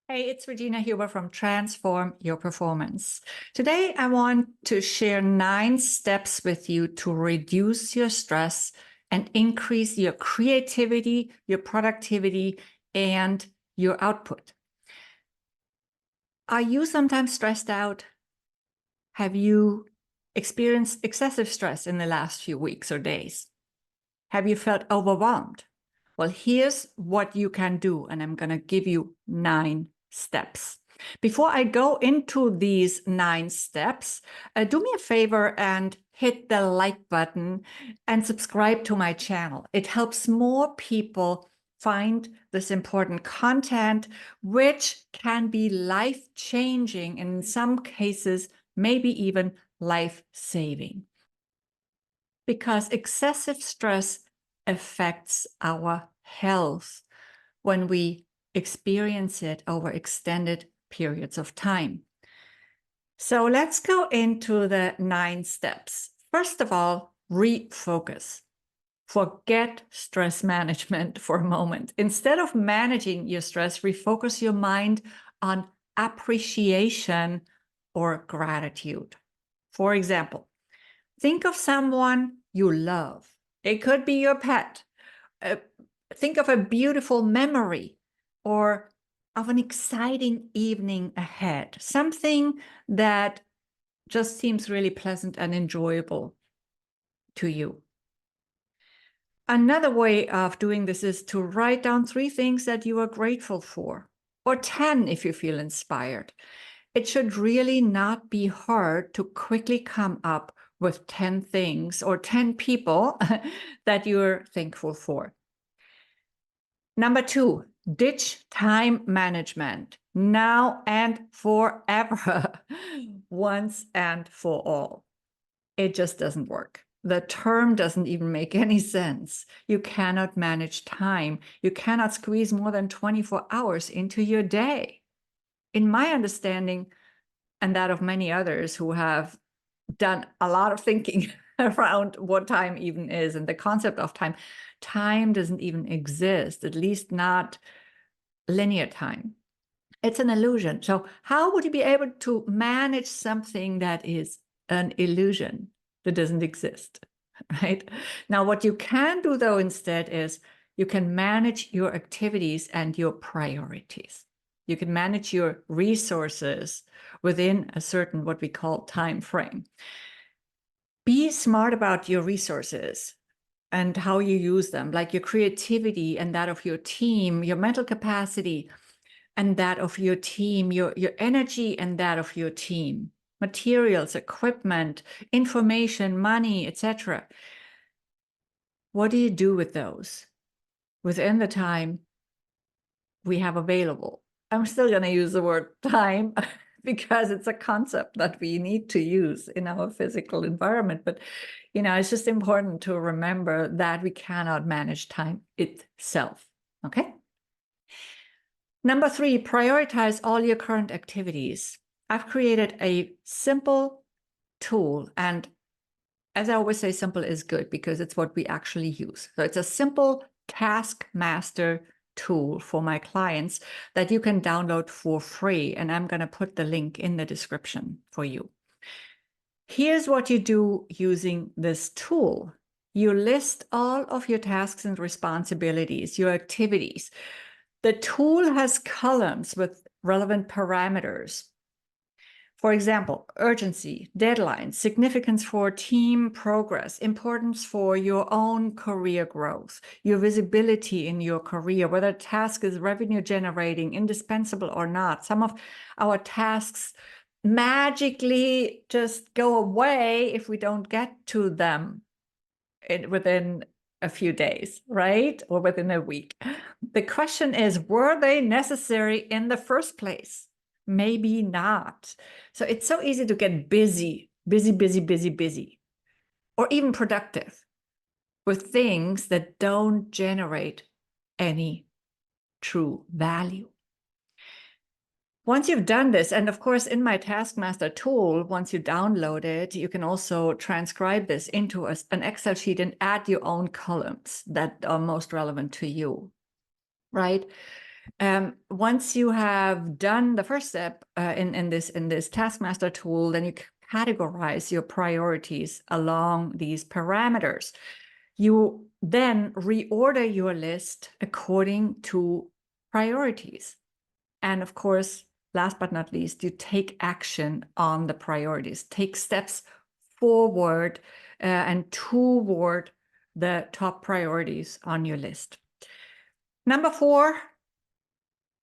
Hey, it's Regina Huber from Transform Your Performance. Today, I want to share 9 steps with you to reduce your stress and increase your creativity, your productivity, and your output. Are you sometimes stressed out? Have you experienced excessive stress in the last few weeks or days? Have you felt overwhelmed? Well, here's what you can do, and I'm going to give you 9 steps. Before I go into these 9 steps, do me a favor and hit the like button and subscribe to my channel. It helps more people find this important content, which can be life-changing, and in some cases, maybe even life-saving. Because excessive stress affects our health when we experience it over extended periods of time. So let's go into the 9 steps. First of all, refocus. Forget stress management for a moment. Instead of managing your stress, refocus your mind on appreciation or gratitude. For example, think of someone you love. It could be your pet. Think of a beautiful memory or of an exciting evening ahead, something that just seems really pleasant and enjoyable to you. Another way of doing this is to write down 3 things that you are grateful for, or 10 if you feel inspired. It should really not be hard to quickly come up with 10 things or 10 people that you're thankful for. Number 2, ditch time management now and forever, once and for all. It just doesn't work. The term doesn't even make any sense. You cannot manage time. You cannot squeeze more than 24 hours into your day. In my understanding, and that of many others who have done a lot of thinking around what time even is and the concept of time, time doesn't even exist, at least not linear time. It's an illusion. So how would you be able to manage something that is an illusion that doesn't exist, right? Now, what you can do, though, instead is you can manage your activities and your priorities. You can manage your resources within a certain, what we call, time frame. Be smart about your resources and how you use them, like your creativity and that of your team, your mental capacity and that of your team, your energy and that of your team, materials, equipment, information, money, etc. What do you do with those within the time we have available? I'm still going to use the word time because it's a concept that we need to use in our physical environment. But, it's just important to remember that we cannot manage time itself. Okay? Number 3, prioritize all your current activities. I've created a simple tool, and as I always say, simple is good because it's what we actually use. So it's a simple task master tool for my clients that you can download for free, and I'm going to put the link in the description for you. Here's what you do using this tool. You list all of your tasks and responsibilities, your activities. The tool has columns with relevant parameters. For example, urgency, deadlines, significance for team progress, importance for your own career growth, your visibility in your career, whether a task is revenue generating, indispensable or not. Some of our tasks magically just go away if we don't get to them within a few days, right? Or within a week. The question is, were they necessary in the first place? Maybe not. So it's so easy to get busy, or even productive with things that don't generate any true value. Once you've done this, and of course, in my Taskmaster tool, once you download it, you can also transcribe this into an Excel sheet and add your own columns that are most relevant to you, right? Once you have done the first step in this Taskmaster tool, then you categorize your priorities along these parameters. You then reorder your list according to priorities. And of course, last but not least, you take action on the priorities, take steps forward and toward the top priorities on your list. Number 4,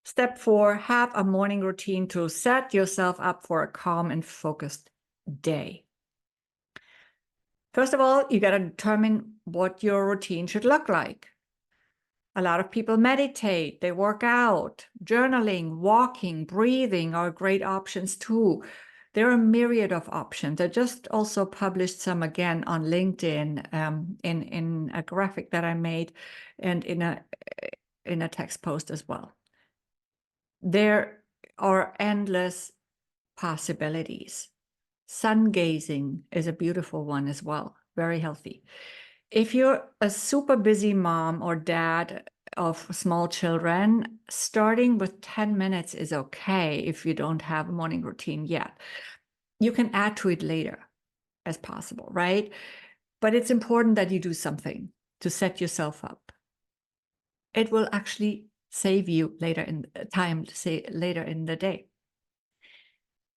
step 4, have a morning routine to set yourself up for a calm and focused day. First of all, you got to determine what your routine should look like. A lot of people meditate, they work out, journaling, walking, breathing are great options too. There are a myriad of options. I just also published some again on LinkedIn in a graphic that I made and in a text post as well. There are endless possibilities. Sun gazing is a beautiful one as well, very healthy. If you're a super busy mom or dad of small children, starting with 10 minutes is okay if you don't have a morning routine yet. You can add to it later as possible, right? But it's important that you do something to set yourself up. It will actually save you later in time, say later in the day.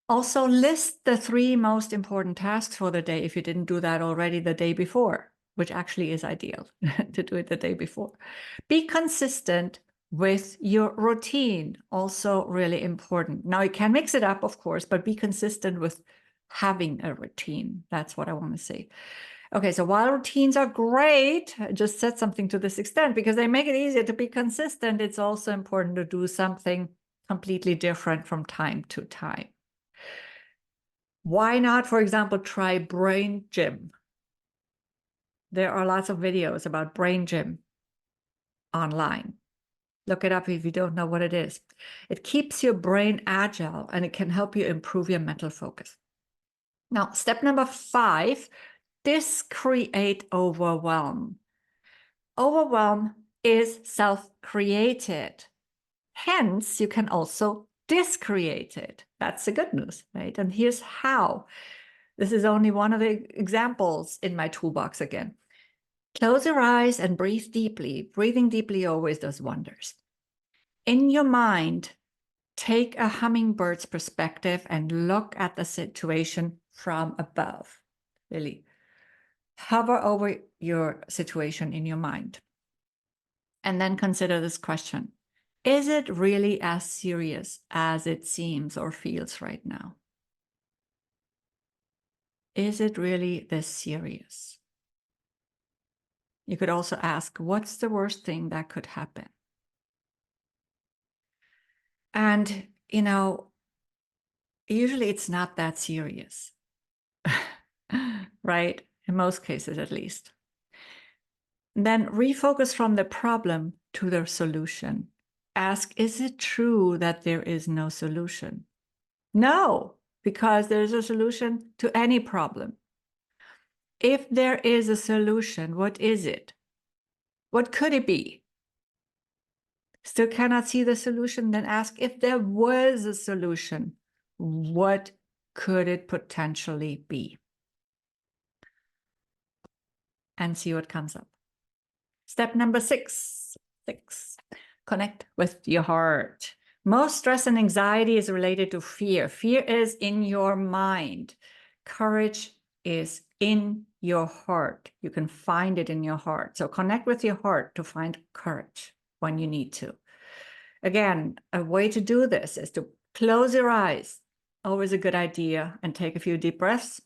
Also list the 3 most important tasks for the day if you didn't do that already the day before, which actually is ideal to do it the day before. Be consistent with your routine, also really important. Now you can mix it up, of course, but be consistent with having a routine. That's what I want to say. Okay, so while routines are great, I just said something to this extent because they make it easier to be consistent. It's also important to do something completely different from time to time. Why not, for example, try brain gym? There are lots of videos about brain gym online. Look it up if you don't know what it is. It keeps your brain agile and it can help you improve your mental focus. Now, step number 5, discreate overwhelm. Overwhelm is self-created. Hence, you can also discreate it. That's the good news, right? And here's how. This is only one of the examples in my toolbox again. Close your eyes and breathe deeply. Breathing deeply always does wonders. In your mind, take a hummingbird's perspective and look at the situation from above. Really hover over your situation in your mind. And then consider this question. Is it really as serious as it seems or feels right now? Is it really this serious? You could also ask, what's the worst thing that could happen? And, usually it's not that serious, right? In most cases, at least. Then refocus from the problem to the solution. Ask, is it true that there is no solution? No, because there's a solution to any problem. If there is a solution, what is it? What could it be? Still cannot see the solution? Then ask, if there was a solution, what could it potentially be? And see what comes up. Step number 6, connect with your heart. Most stress and anxiety is related to fear. Fear is in your mind. Courage is in your heart. You can find it in your heart. So connect with your heart to find courage when you need to. Again, a way to do this is to close your eyes. Always a good idea. And take a few deep breaths.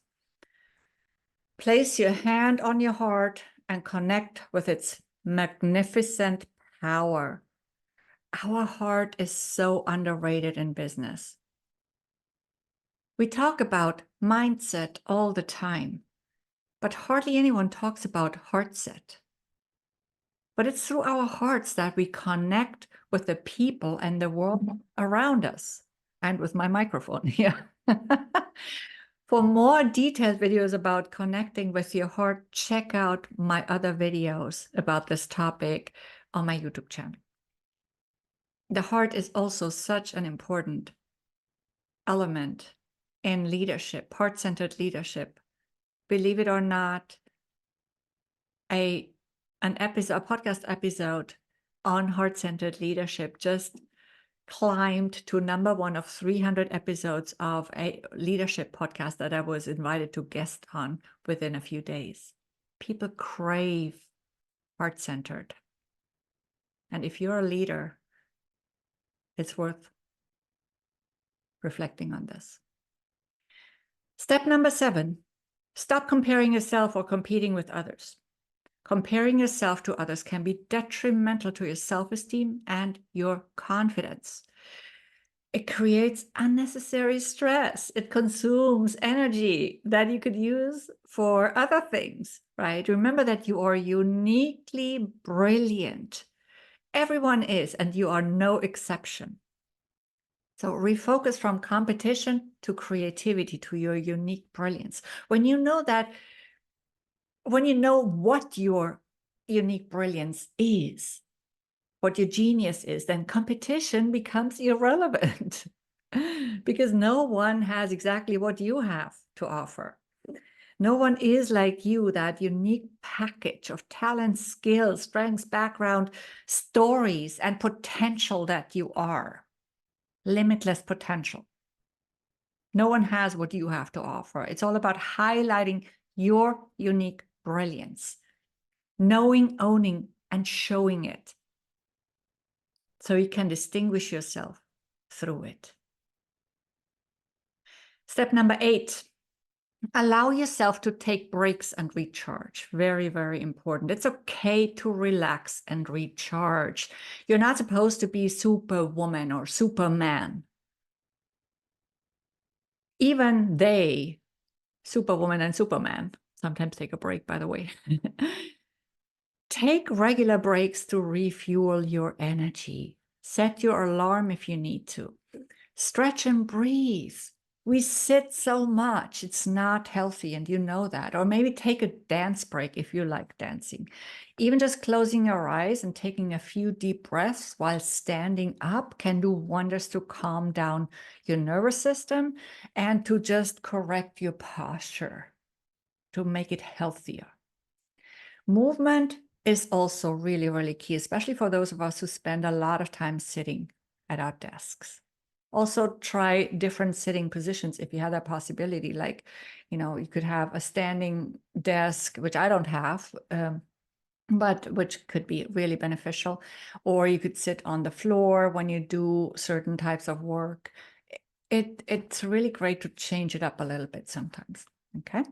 Place your hand on your heart and connect with its magnificent power. Our heart is so underrated in business. We talk about mindset all the time, but hardly anyone talks about heartset. But it's through our hearts that we connect with the people and the world around us, and with my microphone here. For more detailed videos about connecting with your heart, check out my other videos about this topic on my YouTube channel. The heart is also such an important element in leadership, heart-centered leadership. Believe it or not, a podcast episode on heart-centered leadership just climbed to #1 of 300 episodes of a leadership podcast that I was invited to guest on within a few days. People crave heart-centered. And if you're a leader, it's worth reflecting on this. Step number 7, stop comparing yourself or competing with others. Comparing yourself to others can be detrimental to your self-esteem and your confidence. It creates unnecessary stress. It consumes energy that you could use for other things, right? Remember that you are uniquely brilliant. Everyone is, and you are no exception. So refocus from competition to creativity, to your unique brilliance. When you know what your unique brilliance is, what your genius is, then competition becomes irrelevant because no one has exactly what you have to offer. No one is like you, that unique package of talent, skills, strengths, background, stories, and potential that you are. Limitless potential. No one has what you have to offer. It's all about highlighting your unique brilliance, knowing, owning, and showing it, so you can distinguish yourself through it. Step number 8, allow yourself to take breaks and recharge. Very, very important. It's okay to relax and recharge. You're not supposed to be superwoman or superman. Even they, superwoman and superman, sometimes take a break, by the way. Take regular breaks to refuel your energy. Set your alarm if you need to. Stretch and breathe. We sit so much, it's not healthy, and you know that. Or maybe take a dance break if you like dancing. Even just closing your eyes and taking a few deep breaths while standing up can do wonders to calm down your nervous system and to just correct your posture, to make it healthier. Movement is also really, really key, especially for those of us who spend a lot of time sitting at our desks. Also try different sitting positions if you have that possibility. Like, you could have a standing desk, which I don't have, but which could be really beneficial. Or you could sit on the floor when you do certain types of work. It's really great to change it up a little bit sometimes, okay?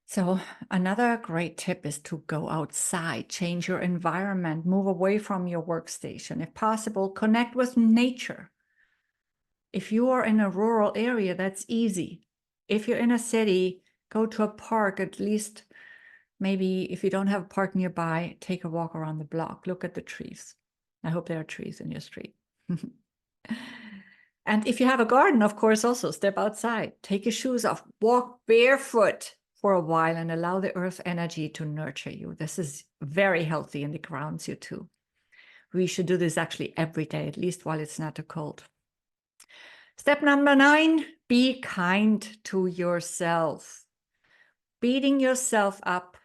So another great tip is to go outside, change your environment, move away from your workstation. If possible, connect with nature. If you are in a rural area, that's easy. If you're in a city, go to a park, at least maybe if you don't have a park nearby, take a walk around the block, look at the trees. I hope there are trees in your street. And if you have a garden, of course, also step outside, take your shoes off, walk barefoot for a while and allow the earth energy to nurture you. This is very healthy and it grounds you too. We should do this actually every day, at least while it's not too cold. Step number 9, be kind to yourself. Beating yourself up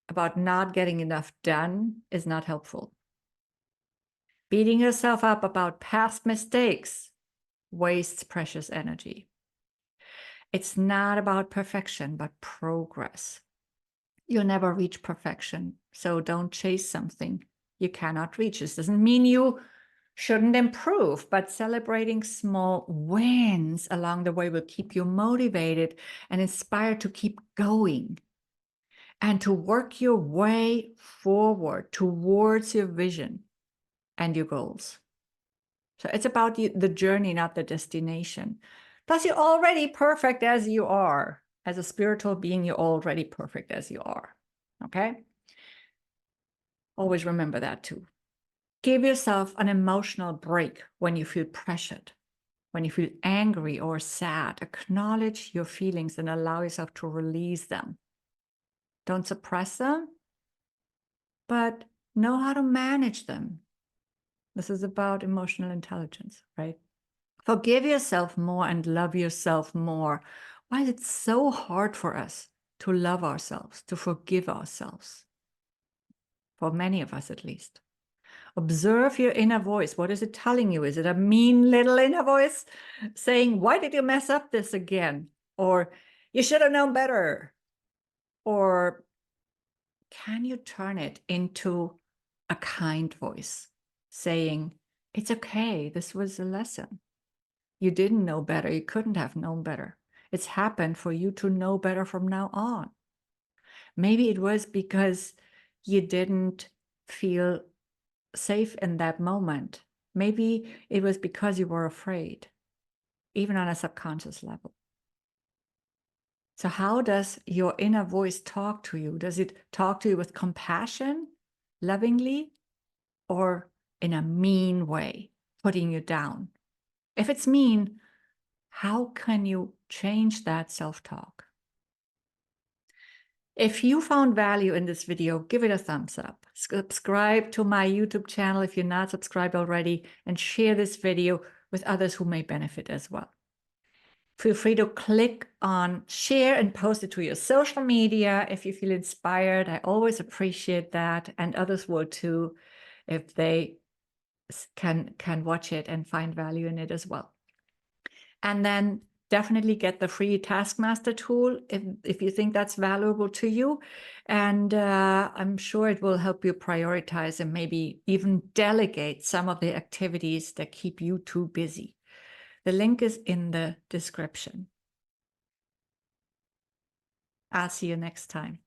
about not getting enough done is not helpful. Beating yourself up about past mistakes wastes precious energy. It's not about perfection, but progress. You'll never reach perfection, so don't chase something you cannot reach. This doesn't mean you shouldn't improve, but celebrating small wins along the way will keep you motivated and inspired to keep going and to work your way forward towards your vision and your goals. So it's about the journey, not the destination. Plus, you're already perfect as you are. As a spiritual being, you're already perfect as you are. Okay? Always remember that too. Give yourself an emotional break when you feel pressured, when you feel angry or sad. Acknowledge your feelings and allow yourself to release them. Don't suppress them, but know how to manage them. This is about emotional intelligence, right? Forgive yourself more and love yourself more. Why is it so hard for us to love ourselves, to forgive ourselves? For many of us, at least. Observe your inner voice. What is it telling you? Is it a mean little inner voice saying, why did you mess up this again? Or you should have known better? Or can you turn it into a kind voice saying, it's okay, this was a lesson. You didn't know better. You couldn't have known better. It's happened for you to know better from now on. Maybe it was because you didn't feel safe in that moment. Maybe it was because you were afraid, even on a subconscious level. So how does your inner voice talk to you? Does it talk to you with compassion, lovingly, or in a mean way, putting you down? If it's mean, how can you change that self-talk? If you found value in this video, give it a thumbs up. Subscribe to my YouTube channel if you're not subscribed already, and share this video with others who may benefit as well. Feel free to click on share and post it to your social media if you feel inspired. I always appreciate that, and others will too if they can watch it and find value in it as well. And then definitely get the free Taskmaster tool if you think that's valuable to you. And I'm sure it will help you prioritize and maybe even delegate some of the activities that keep you too busy. The link is in the description. I'll see you next time.